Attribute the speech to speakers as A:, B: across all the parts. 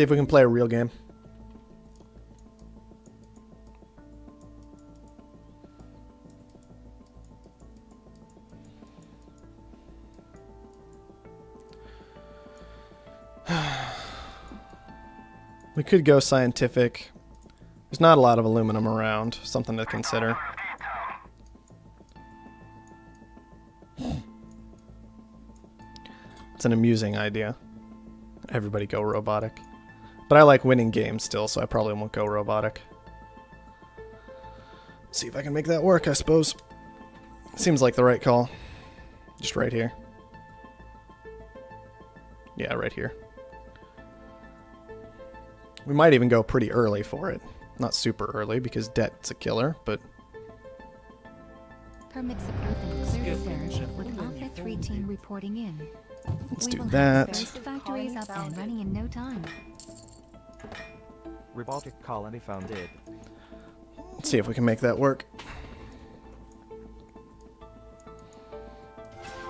A: See if we can play a real game. We could go scientific. There's not a lot of aluminum around. Something to consider. It's an amusing idea. Everybody go robotic. But I like winning games still, so I probably won't go robotic. See if I can make that work, I suppose. Seems like the right call. Just right here. Yeah, right here. We might even go pretty early for it. Not super early, because debt's a killer, but...
B: Permits approved and cleared, sir, with Alpha 3 team reporting in.
A: Let's do that.
B: First factories up and running in no time.
C: Robotic colony founded.
A: Let's see if we can make that work.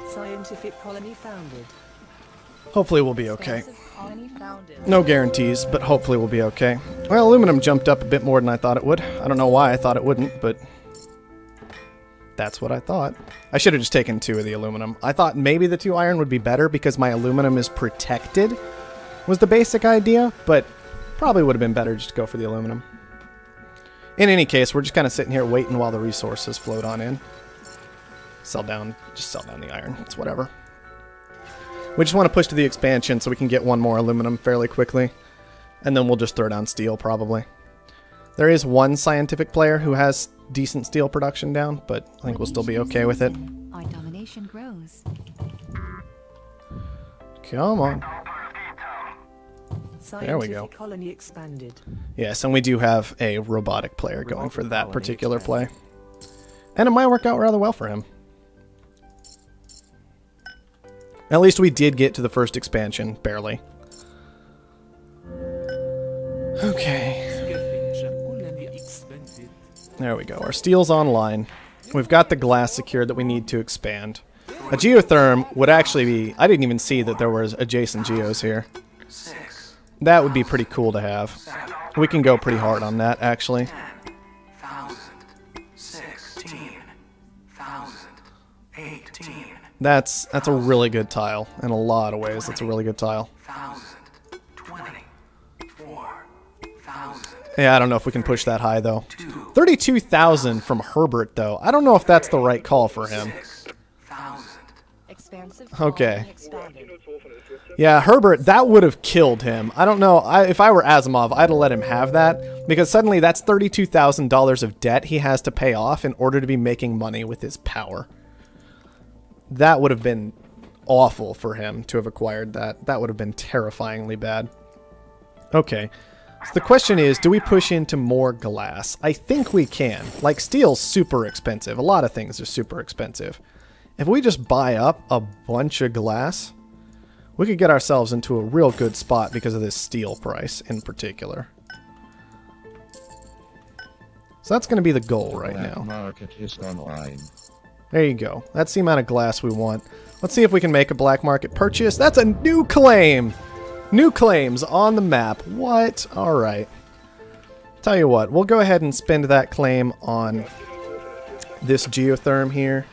D: Scientific colony founded.
A: Hopefully we'll be okay. No guarantees, but hopefully we'll be okay. Well, aluminum jumped up a bit more than I thought it would. I don't know why I thought it wouldn't, but that's what I thought. I should have just taken 2 of the aluminum. I thought maybe the 2 iron would be better because my aluminum is protected, was the basic idea, but probably would have been better just to go for the aluminum. In any case, we're just kind of sitting here waiting while the resources float on in. Just sell down the iron. It's whatever. We just want to push to the expansion so we can get 1 more aluminum fairly quickly. And then we'll just throw down steel, probably. There is 1 scientific player who has decent steel production down, but I think we'll still be okay with it.
B: Our domination grows.
A: Come on. There we go.
D: Colony expanded.
A: Yes, and we do have a robotic player going for that particular play. And it might work out rather well for him. At least we did get to the first expansion, barely. Okay. There we go. Our steel's online. We've got the glass secured that we need to expand. A geotherm would actually be... I didn't even see that there was adjacent geos here. That would be pretty cool to have. We can go pretty hard on that, actually.
E: 18.
A: That's a really good tile. In a lot of ways, that's a really good tile.
E: 24,000.
A: Yeah, I don't know if we can push that high, though. 32,000 from Herbert, though. I don't know if that's the right call for him. Okay. Yeah, Herbert, that would have killed him. I don't know. If I were Asimov, I'd have let him have that. Because suddenly that's $32,000 of debt he has to pay off in order to be making money with his power. That would have been awful for him to have acquired that. That would have been terrifyingly bad. Okay. So the question is, do we push into more glass? I think we can. Like, steel's super expensive. A lot of things are super expensive. If we just buy up a bunch of glass, we could get ourselves into a real good spot because of this steel price in particular. So that's going to be the goal right now.
F: Market is online.
A: There you go. That's the amount of glass we want. Let's see if we can make a black market purchase. That's a new claim! New claims on the map. What? Alright. Tell you what, we'll go ahead and spend that claim on this geotherm here.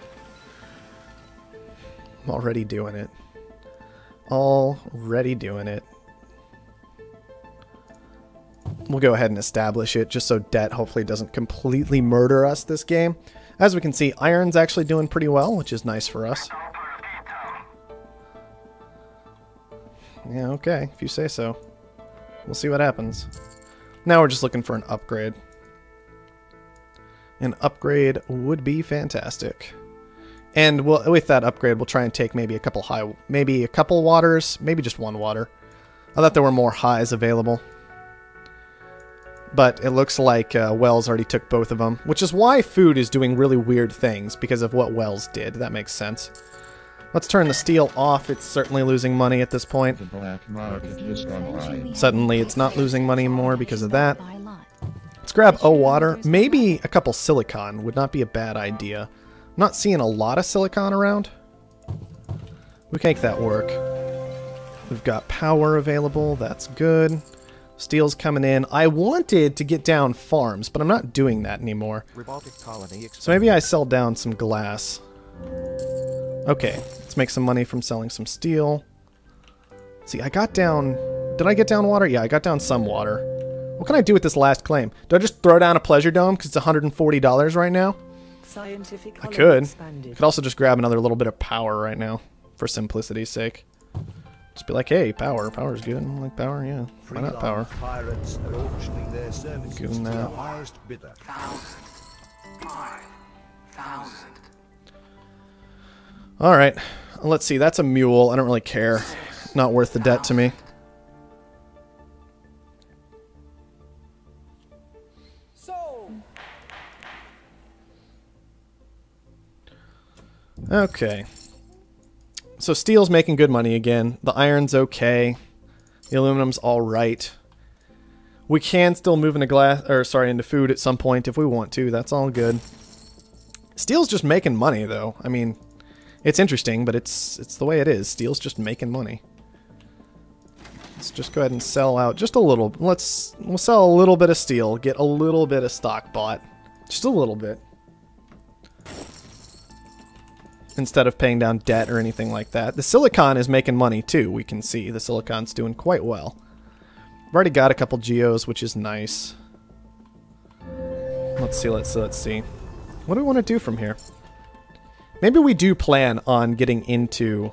A: I'm already doing it. Already doing it. We'll go ahead and establish it just so debt hopefully doesn't completely murder us this game. As we can see, iron's actually doing pretty well, which is nice for us. Yeah, okay, if you say so. We'll see what happens. Now we're just looking for an upgrade. An upgrade would be fantastic. And with that upgrade, we'll try and take maybe a couple waters, maybe just 1 water. I thought there were more highs available. But it looks like Wells already took both of them, which is why food is doing really weird things because of what Wells did. That makes sense. Let's turn the steel off. It's certainly losing money at this point.
F: The black market is online.
A: Suddenly it's not losing money anymore because of that. Let's grab water. Maybe a couple silicon would not be a bad idea. I'm not seeing a lot of silicon around. We can make that work. We've got power available. That's good. Steel's coming in. I wanted to get down farms, but I'm not doing that anymore. So maybe I sell down some glass. Okay, let's make some money from selling some steel. Let's see, I got down... Did I get down water? Yeah, I got down some water. What can I do with this last claim? Do I just throw down a pleasure dome because it's $140 right now?
D: Scientific
A: I
D: colony
A: could.
D: expanded.
A: Could also just grab another little bit of power right now, for simplicity's sake. Just be like, hey, power. Power's good. I like power, yeah. Why not power?
C: Pirates are auctioning their services
A: Doing
C: to the
A: that.
C: highest bidder.
E: 5,000.
A: Alright, let's see. That's a mule. I don't really care. Not worth the debt to me. Okay. So steel's making good money again. The iron's okay. The aluminum's alright. We can still move into into food at some point if we want to. That's all good. Steel's just making money though. I mean, it's interesting, but it's the way it is. Steel's just making money. Let's just go ahead and sell out just a little. We'll sell a little bit of steel, get a little bit of stock bought. Just a little bit. Instead of paying down debt or anything like that. The silicon is making money too, we can see. The silicon's doing quite well. I've already got a couple geos, which is nice. Let's see. What do we want to do from here? Maybe we do plan on getting into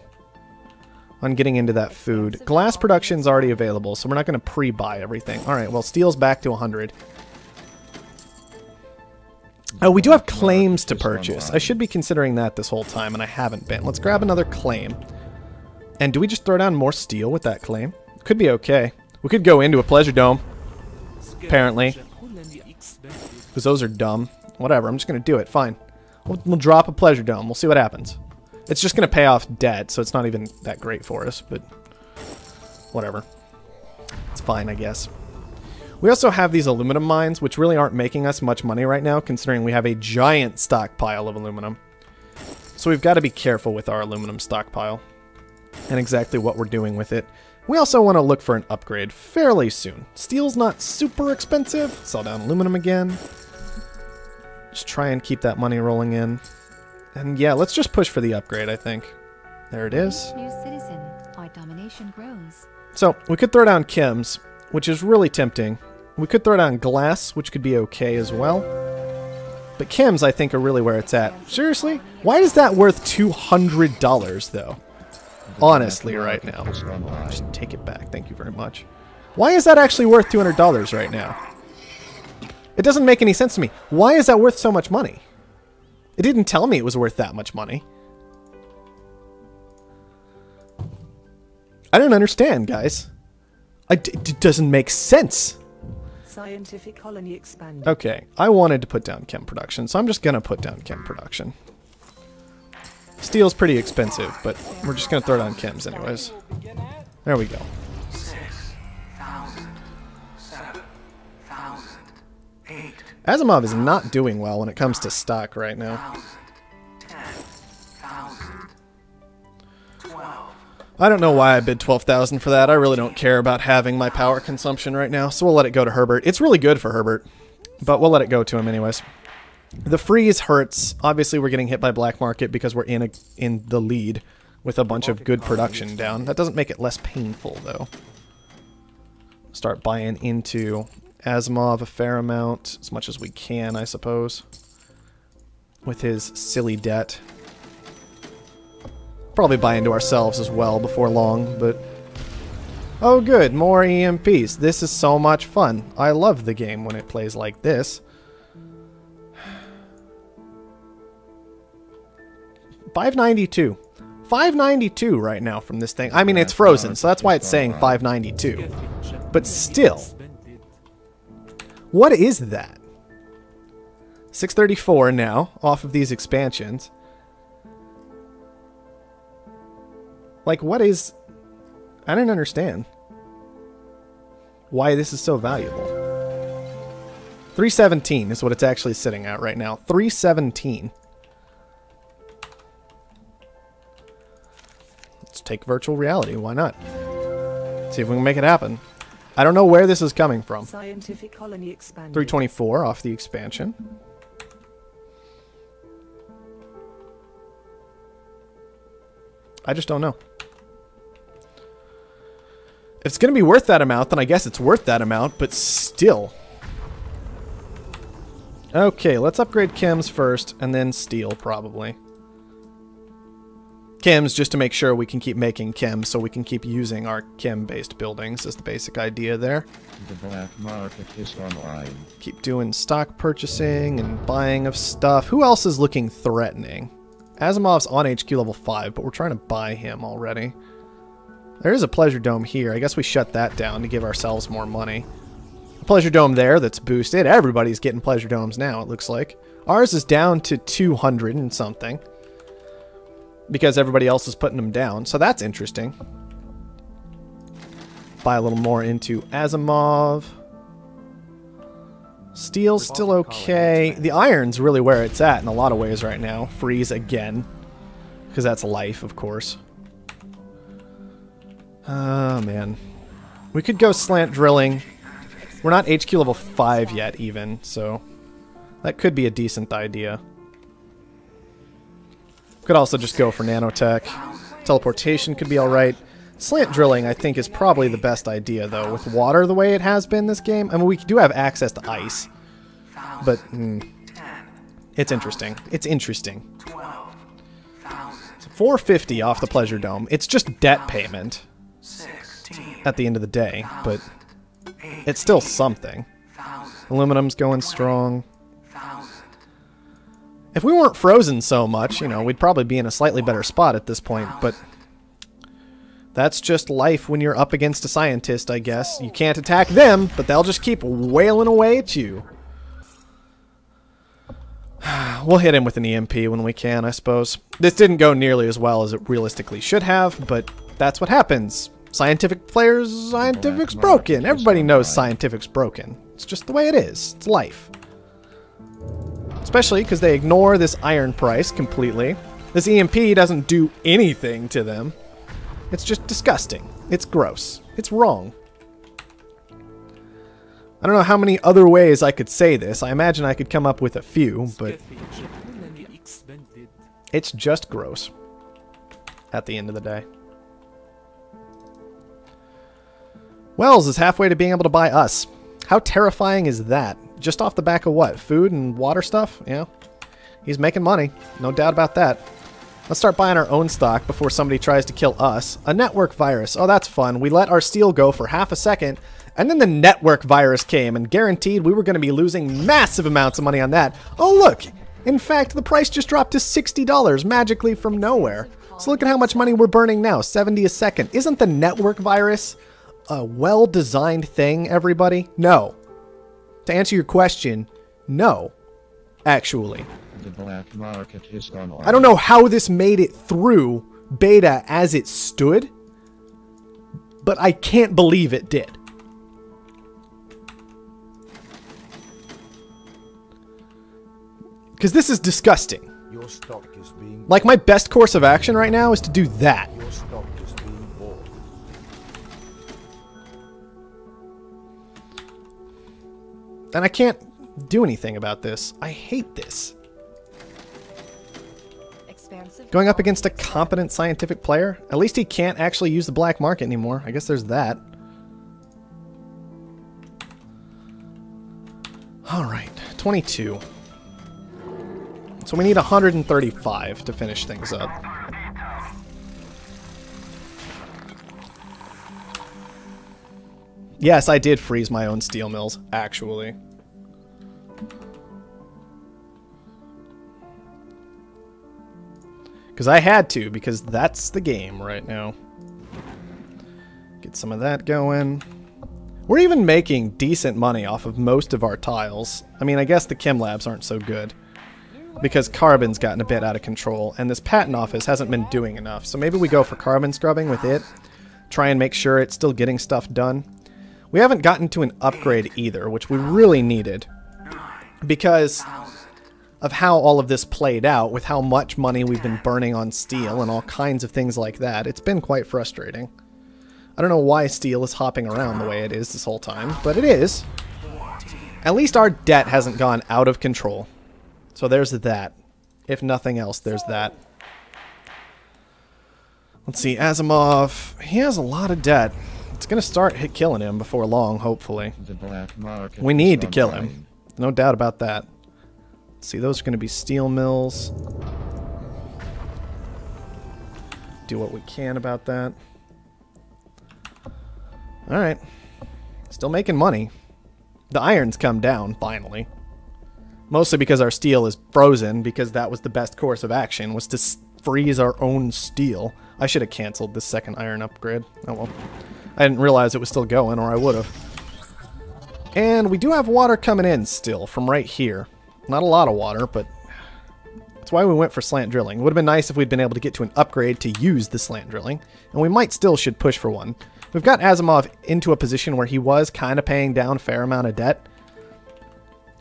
A: that food. Glass production's already available, so we're not going to pre-buy everything. Alright, well, steel's back to 100. Oh, we do have claims to purchase. I should be considering that this whole time, and I haven't been. Let's grab another claim. And do we just throw down more steel with that claim? Could be okay. We could go into a pleasure dome. Apparently. Because those are dumb. Whatever, I'm just going to do it. Fine. We'll drop a pleasure dome. We'll see what happens. It's just going to pay off debt, so it's not even that great for us, but whatever. It's fine, I guess. We also have these aluminum mines, which really aren't making us much money right now, considering we have a giant stockpile of aluminum. So we've got to be careful with our aluminum stockpile and exactly what we're doing with it. We also want to look for an upgrade fairly soon. Steel's not super expensive. Sell down aluminum again. Just try and keep that money rolling in. And yeah, let's just push for the upgrade, I think. There it is.
B: New citizen. Our domination grows.
A: So, we could throw down chems, which is really tempting. We could throw down glass, which could be okay as well. But chems, I think, are really where it's at. Seriously? Why is that worth $200, though? Honestly, right now. Just take it back. Thank you very much. Why is that actually worth $200 right now? It doesn't make any sense to me. Why is that worth so much money? It didn't tell me it was worth that much money. I don't understand, guys. It doesn't make sense.
D: Scientific colony expanded.
A: Okay, I wanted to put down chem production, so I'm just gonna put down chem production. Steel's pretty expensive, but we're just gonna throw down chems anyways. There we go.
E: 6,000. 7,000. 8,000.
A: Asimov is not doing well when it comes to stock right now.
E: 10,000. 12.
A: I don't know why I bid 12,000 for that. I really don't care about having my power consumption right now, so we'll let it go to Herbert. It's really good for Herbert, but we'll let it go to him anyways. The freeze hurts. Obviously, we're getting hit by black market because we're in the lead with a bunch of good production down. That doesn't make it less painful, though. Start buying into Asimov a fair amount, as much as we can, I suppose, with his silly debt. Probably buy into ourselves as well before long, but... Oh good, more EMPs. This is so much fun. I love the game when it plays like this. 592. 592 right now from this thing. I mean, it's frozen, so that's why it's saying 592. But still. What is that? 634 now, off of these expansions. Like, what is... I don't understand why this is so valuable. 317 is what it's actually sitting at right now. 317. Let's take virtual reality. Why not? See if we can make it happen. I don't know where this is coming from.
D: Scientific colony expanded.
A: 324 off the expansion. I just don't know. If it's going to be worth that amount, then I guess it's worth that amount, but still. Okay, let's upgrade chems first, and then steel, probably. Chems, just to make sure we can keep making chems, so we can keep using our chem-based buildings, is the basic idea there.
F: The black market is online.
A: Keep doing stock purchasing and buying of stuff. Who else is looking threatening? Asimov's on HQ level 5, but we're trying to buy him already. There is a pleasure dome here. I guess we shut that down to give ourselves more money. A pleasure dome there that's boosted. Everybody's getting pleasure domes now, it looks like. Ours is down to 200 and something. Because everybody else is putting them down. So that's interesting. Buy a little more into Asimov. Steel's still okay. The iron's really where it's at in a lot of ways right now. Freeze again. Because that's life, of course. Oh, man. We could go slant drilling. We're not HQ level 5 yet, even, so that could be a decent idea. Could also just go for nanotech. Teleportation could be alright. Slant drilling, I think, is probably the best idea, though. With water the way it has been this game. I mean, we do have access to ice. But, it's interesting. It's interesting. 450 off the Pleasure Dome. It's just debt payment at the end of the day, but it's still something. Aluminum's going strong. If we weren't frozen so much, you know, we'd probably be in a slightly better spot at this point, but that's just life when you're up against a scientist, I guess. You can't attack them, but they'll just keep wailing away at you. We'll hit him with an EMP when we can, I suppose. This didn't go nearly as well as it realistically should have, but that's what happens. Scientific players, scientific's broken. Everybody knows scientific's broken. It's just the way it is. It's life. Especially because they ignore this iron price completely. This EMP doesn't do anything to them. It's just disgusting. It's gross. It's wrong. I don't know how many other ways I could say this. I imagine I could come up with a few, but it's just gross at the end of the day. Wells is halfway to being able to buy us. How terrifying is that? Just off the back of what? Food and water stuff? Yeah. He's making money. No doubt about that. Let's start buying our own stock before somebody tries to kill us. A network virus. Oh, that's fun. We let our steel go for half a second, and then the network virus came, and guaranteed we were going to be losing massive amounts of money on that. Oh, look! In fact, the price just dropped to $60 magically from nowhere. So look at how much money we're burning now. 70 a second. Isn't the network virus a well-designed thing, everybody? No. To answer your question, no. Actually.
F: The black market is online.
A: I don't know how this made it through beta as it stood, but I can't believe it did. Because this is disgusting.
C: Your stock is being
A: Like, my best course of action right now is to do that.
C: your stock is being bought.
A: And I can't do anything about this. I hate this. Going up against a competent scientific player? At least he can't actually use the black market anymore. I guess there's that. Alright, 22. So we need 135 to finish things up. Yes, I did freeze my own steel mills, actually. Because I had to, because that's the game right now. Get some of that going. We're even making decent money off of most of our tiles. I mean, I guess the chem labs aren't so good, because carbon's gotten a bit out of control, and this patent office hasn't been doing enough. So maybe we go for carbon scrubbing with it. Try and make sure it's still getting stuff done. We haven't gotten to an upgrade either, which we really needed, because of how all of this played out, with how much money we've been burning on steel and all kinds of things like that. It's been quite frustrating. I don't know why steel is hopping around the way it is this whole time, but it is. At least our debt hasn't gone out of control. So there's that. If nothing else, there's that. Let's see, Asimov, he has a lot of debt. It's going to start killing him before long, hopefully.
F: The black market
A: We need to
F: is
A: kill
F: online.
A: him. No doubt about that. Let's see, those are going to be steel mills. Do what we can about that. Alright. Still making money. The iron's come down, finally. Mostly because our steel is frozen, because that was the best course of action, was to freeze our own steel. I should have canceled this second iron upgrade. Oh well. I didn't realize it was still going, or I would have. And we do have water coming in still, from right here. Not a lot of water, but that's why we went for slant drilling. It would have been nice if we'd been able to get to an upgrade to use the slant drilling, and we might still should push for one. We've got Asimov into a position where he was kind of paying down a fair amount of debt.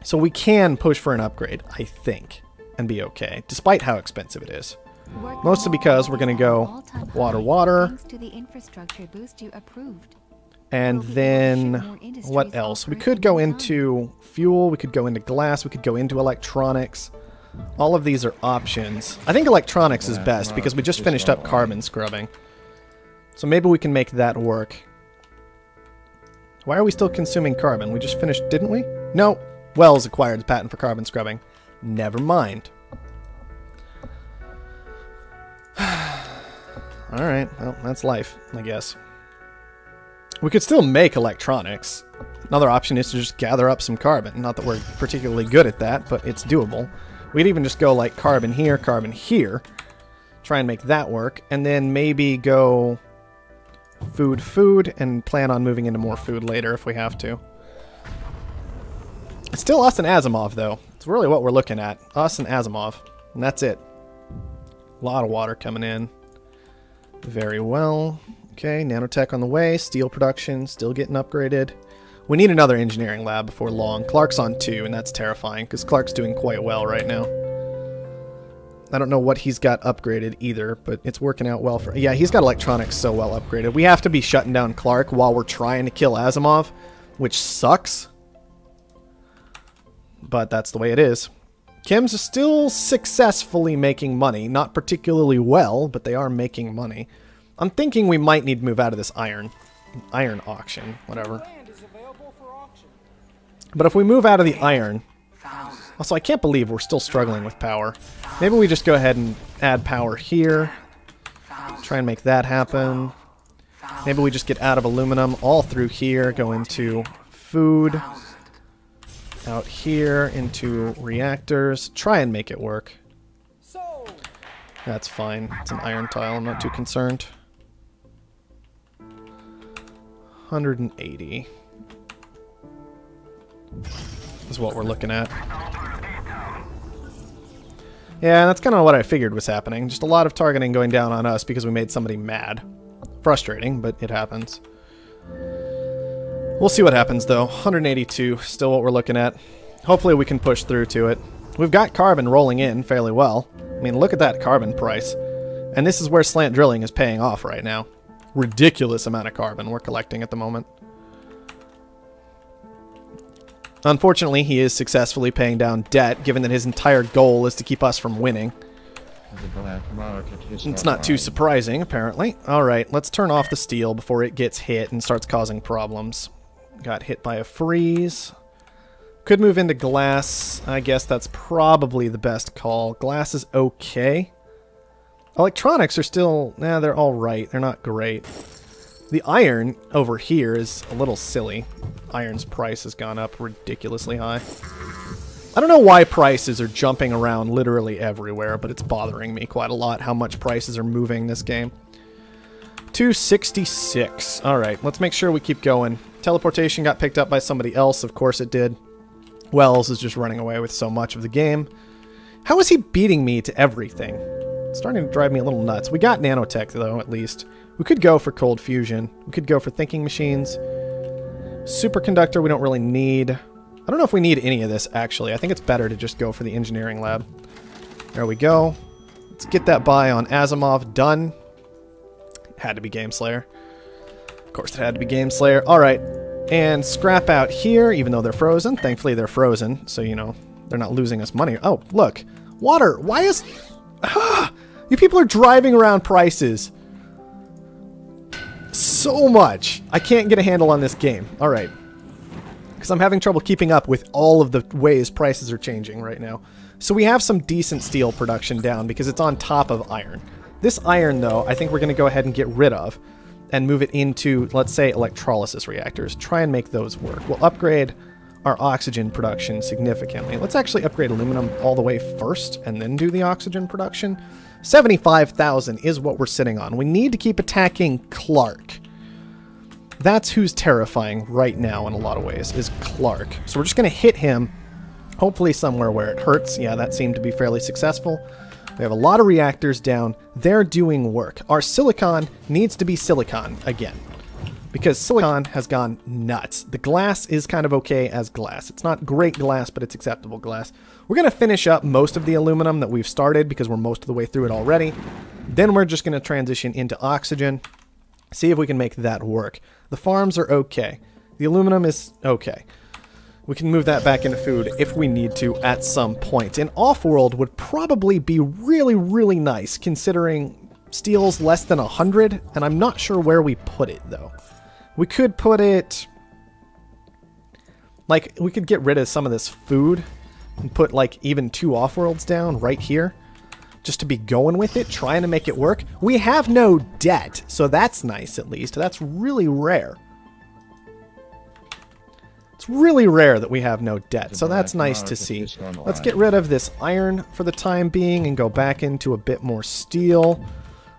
A: So we can push for an upgrade, I think, and be okay, despite how expensive it is. Mostly because we're going to go water, water.
B: Thanks to the infrastructure boost you approved.
A: And then what else? We could go into fuel, we could go into glass, we could go into electronics. All of these are options. I think electronics is best because we just finished up carbon scrubbing. So maybe we can make that work. Why are we still consuming carbon? We just finished, didn't we? No. Wells acquired the patent for carbon scrubbing. Never mind. Alright, well, that's life, I guess. We could still make electronics. Another option is to just gather up some carbon. Not that we're particularly good at that, but it's doable. We'd even just go like carbon here, try and make that work, and then maybe go food, and plan on moving into more food later if we have to. It's still us and Asimov, though. It's really what we're looking at. Us and Asimov. And that's it. A lot of water coming in. Very well. Okay, nanotech on the way. Steel production still getting upgraded. We need another engineering lab before long. Clark's on 2, and that's terrifying, because Clark's doing quite well right now. I don't know what he's got upgraded either, but it's working out well for... Yeah, he's got electronics so well upgraded. We have to be shutting down Clark while we're trying to kill Asimov, which sucks. But that's the way it is. Kim's still successfully making money. Not particularly well, but they are making money. I'm thinking we might need to move out of this iron auction, whatever. But if we move out of the iron... Also, I can't believe we're still struggling with power. Maybe we just go ahead and add power here. Try and make that happen. Maybe we just get out of aluminum all through here, go into food. Out here into reactors. Try and make it work. That's fine. It's an iron tile. I'm not too concerned. 180 is what we're looking at. Yeah, that's kind of what I figured was happening. Just a lot of targeting going down on us because we made somebody mad. Frustrating, but it happens. We'll see what happens, though. 182, still what we're looking at. Hopefully we can push through to it. We've got carbon rolling in fairly well. I mean, look at that carbon price. And this is where slant drilling is paying off right now. Ridiculous amount of carbon we're collecting at the moment. Unfortunately, he is successfully paying down debt, given that his entire goal is to keep us from winning.
F: The black market is
A: It's not too surprising, apparently. Alright, let's turn off the steel before it gets hit and starts causing problems. Got hit by a freeze. Could move into glass. I guess that's probably the best call. Glass is okay. Electronics are still... Nah, they're alright. They're not great. The iron over here is a little silly. Iron's price has gone up ridiculously high. I don't know why prices are jumping around literally everywhere, but it's bothering me quite a lot how much prices are moving this game. 266. Alright, let's make sure we keep going. Teleportation got picked up by somebody else, of course it did. Wells is just running away with so much of the game. How is he beating me to everything? It's starting to drive me a little nuts. We got nanotech, though, at least. We could go for cold fusion. We could go for thinking machines. Superconductor we don't really need. I don't know if we need any of this, actually. I think it's better to just go for the engineering lab. There we go. Let's get that buy on Asimov done. Had to be Game Slayer. course, it had to be Game Slayer. All right. And scrap out here, even though they're frozen. Thankfully, they're frozen, so, you know, they're not losing us money. Oh, look. Water. Why is... you people are driving around prices. So much. I can't get a handle on this game. All right. Because I'm having trouble keeping up with all of the ways prices are changing right now. So we have some decent steel production down because it's on top of iron. This iron, though, I think we're going to go ahead and get rid of and move it into, let's say, electrolysis reactors. Try and make those work. We'll upgrade our oxygen production significantly. Let's actually upgrade aluminum all the way first and then do the oxygen production. 75,000 is what we're sitting on. We need to keep attacking Clark. That's who's terrifying right now in a lot of ways, is Clark. So we're just going to hit him, hopefully somewhere where it hurts. Yeah, that seemed to be fairly successful. We have a lot of reactors down. They're doing work. Our silicon needs to be silicon again, because silicon has gone nuts. The glass is kind of okay as glass. It's not great glass, but it's acceptable glass. We're going to finish up most of the aluminum that we've started because we're most of the way through it already. Then we're just going to transition into oxygen, see if we can make that work. The farms are okay. The aluminum is okay. We can move that back into food if we need to at some point. And Offworld would probably be really, really nice, considering steel's less than 100, and I'm not sure where we put it, though. We could put it... like, we could get rid of some of this food and put, like, even 2 Offworlds down right here, just to be going with it, trying to make it work. We have no debt, so that's nice, at least. That's really rare. It's really rare that we have no debt, so that's nice to see. Let's get rid of this iron for the time being and go back into a bit more steel.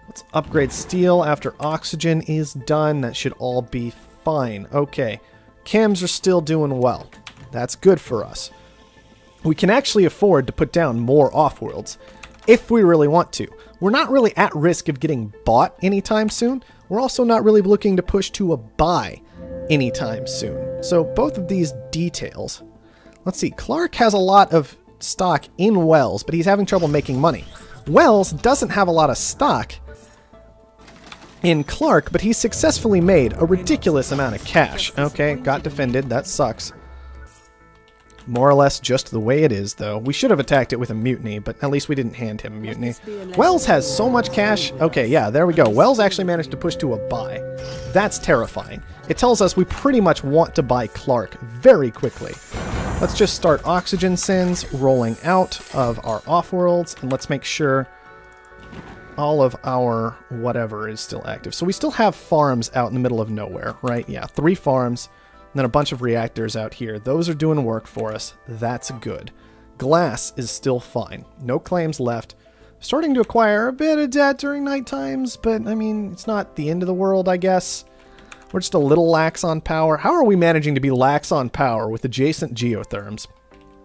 A: Let's upgrade steel after oxygen is done. That should all be fine. Okay, chems are still doing well. That's good for us. We can actually afford to put down more Offworlds if we really want to. We're not really at risk of getting bought anytime soon. We're also not really looking to push to a buy anytime soon. So both of these details. Let's see, Clark has a lot of stock in Wells, but he's having trouble making money. Wells doesn't have a lot of stock in Clark, but he successfully made a ridiculous amount of cash. Okay, got defended. That sucks. More or less just the way it is, though. We should have attacked it with a mutiny, but at least we didn't hand him a mutiny. Wells has so much cash. Okay, yeah, there we go. Wells actually managed to push to a buy. That's terrifying. It tells us we pretty much want to buy Clark very quickly. Let's just start oxygen sends rolling out of our Offworlds, and let's make sure all of our whatever is still active. So we still have farms out in the middle of nowhere, right? Yeah, 3 farms. And then a bunch of reactors out here. Those are doing work for us. That's good. Glass is still fine. No claims left. Starting to acquire a bit of debt during night times, but I mean, it's not the end of the world, I guess. We're just a little lax on power. How are we managing to be lax on power with adjacent geotherms?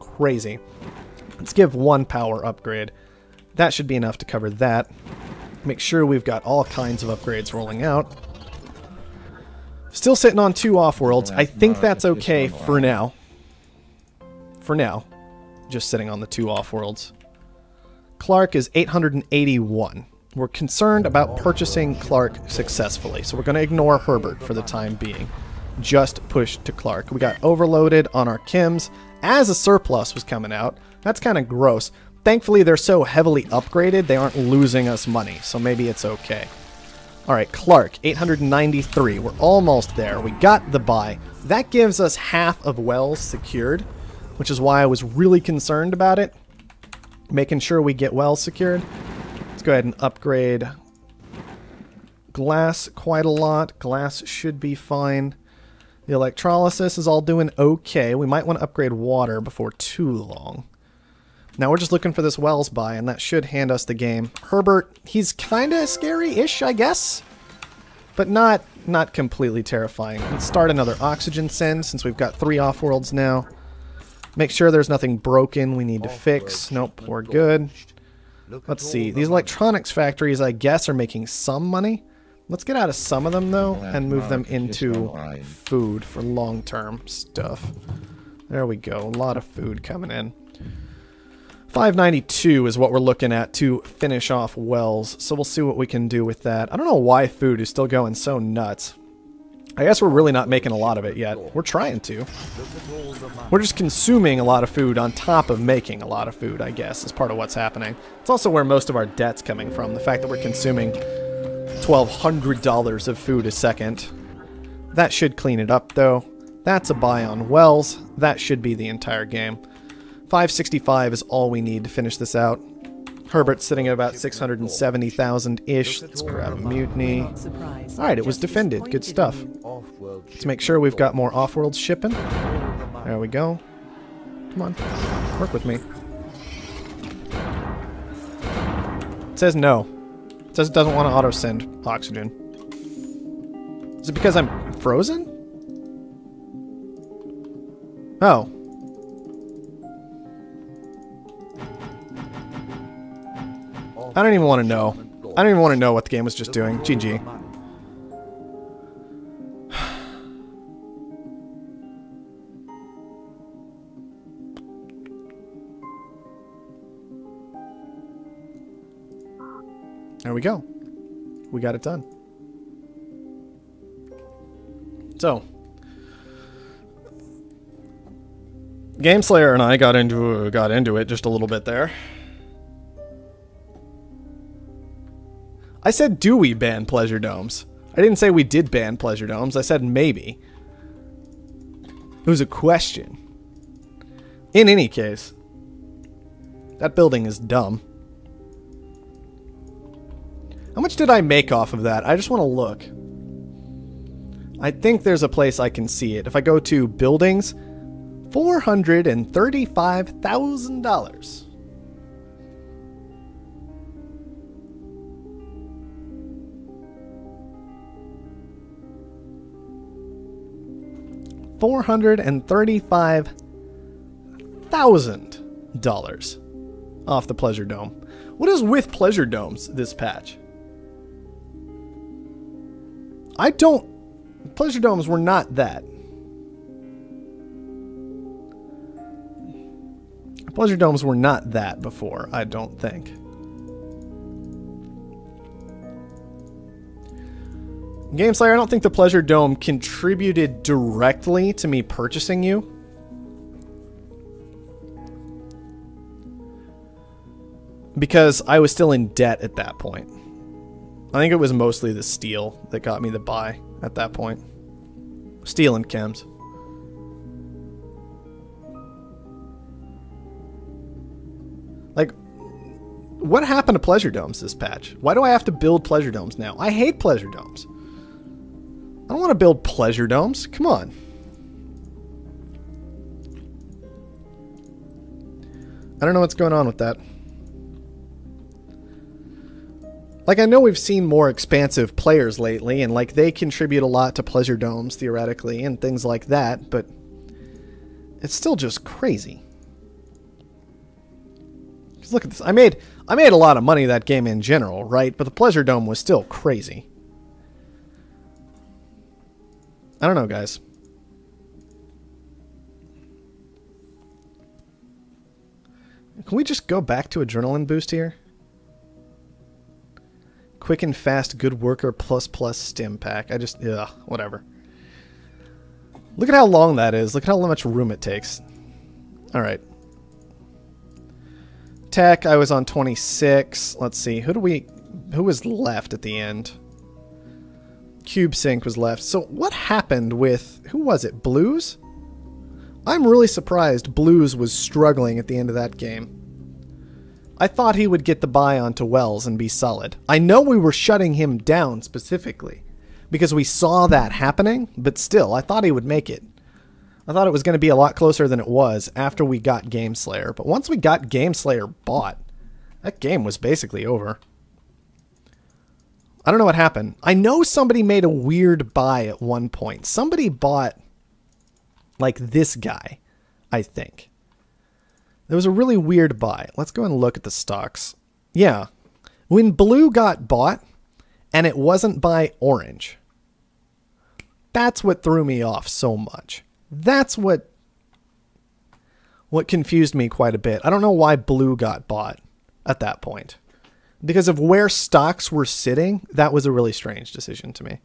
A: Crazy. Let's give 1 power upgrade. That should be enough to cover that. Make sure we've got all kinds of upgrades rolling out. Still sitting on 2 Offworlds. I think that's okay for now. For now. Just sitting on the 2 Offworlds. Clark is 881. We're concerned about purchasing Clark successfully, so we're going to ignore Herbert for the time being. Just push to Clark. We got overloaded on our chems as a surplus was coming out. That's kind of gross. Thankfully, they're so heavily upgraded, they aren't losing us money, so maybe it's okay. Alright, Clark, 893. We're almost there. We got the buy. That gives us half of Wells secured, which is why I was really concerned about it. Making sure we get Wells secured. Let's go ahead and upgrade glass quite a lot. Glass should be fine. The electrolysis is all doing okay. We might want to upgrade water before too long. Now we're just looking for this Wells buy, and that should hand us the game. Herbert, he's kind of scary-ish, I guess, but not completely terrifying. Let's start another oxygen send, since we've got 3 Offworlds now. Make sure there's nothing broken we need to fix. Nope, we're good. Let's see. These electronics factories, I guess, are making some money. Let's get out of some of them, though, and move them into food for long-term stuff. There we go. A lot of food coming in. 592 is what we're looking at to finish off Wells, so we'll see what we can do with that. I don't know why food is still going so nuts. I guess we're really not making a lot of it yet. We're trying to. We're just consuming a lot of food on top of making a lot of food, I guess, is part of what's happening. It's also where most of our debt's coming from. The fact that we're consuming $1,200 of food a second. That should clean it up, though. That's a buy on wells. That should be the entire game. 565 is all we need to finish this out. Herbert's sitting at about 670,000-ish. Let's grab a mutiny. Alright, it was defended. Good stuff. Let's make sure we've got more Offworld shipping. There we go. Come on. Work with me. It says no. It says it doesn't want to auto-send oxygen. Is it because I'm frozen? Oh. I don't even want to know. I don't even want to know what the game was just doing. GG. There we go. We got it done. So, GameSlayer and I got into it just a little bit there. I said, do we ban pleasure domes? I didn't say we did ban pleasure domes. I said maybe. It was a question. In any case, that building is dumb. How much did I make off of that? I just want to look. I think there's a place I can see it. If I go to buildings, $435,000. $435,000 off the Pleasure Dome. What is with Pleasure Domes this patch? Pleasure Domes were not that. Pleasure Domes were not that before, I don't think. GameSlayer, I don't think the Pleasure Dome contributed directly to me purchasing you. Because I was still in debt at that point. I think it was mostly the steel that got me the buy at that point. Steel and chems. Like, what happened to Pleasure Domes this patch? Why do I have to build Pleasure Domes now? I hate Pleasure Domes. I don't want to build Pleasure Domes. Come on. I don't know what's going on with that. Like, I know we've seen more expansive players lately, and, like, they contribute a lot to Pleasure Domes, theoretically, and things like that, but it's still just crazy. Because look at this. I made a lot of money that game in general, right? But the Pleasure Dome was still crazy. I don't know, guys. Can we just go back to Adrenaline Boost here? Quick and fast, good worker, ++ stim pack. Whatever. Look at how long that is. Look at how much room it takes. Alright. Tech, I was on 26. Let's see. Who was left at the end? Cube Sync was left. So what happened with, who was it? Blues? I'm really surprised Blues was struggling at the end of that game. I thought he would get the buy onto Wells and be solid. I know we were shutting him down specifically because we saw that happening, but still, I thought he would make it. I thought it was going to be a lot closer than it was after we got GameSlayer. But once we got GameSlayer bought, that game was basically over. I don't know what happened. I know somebody made a weird buy at one point. Somebody bought, like, this guy, I think. There was a really weird buy. Let's go and look at the stocks. Yeah. When Blue got bought, and it wasn't by Orange, that's what threw me off so much. That's what confused me quite a bit. I don't know why Blue got bought at that point. Because of where stocks were sitting, that was a really strange decision to me.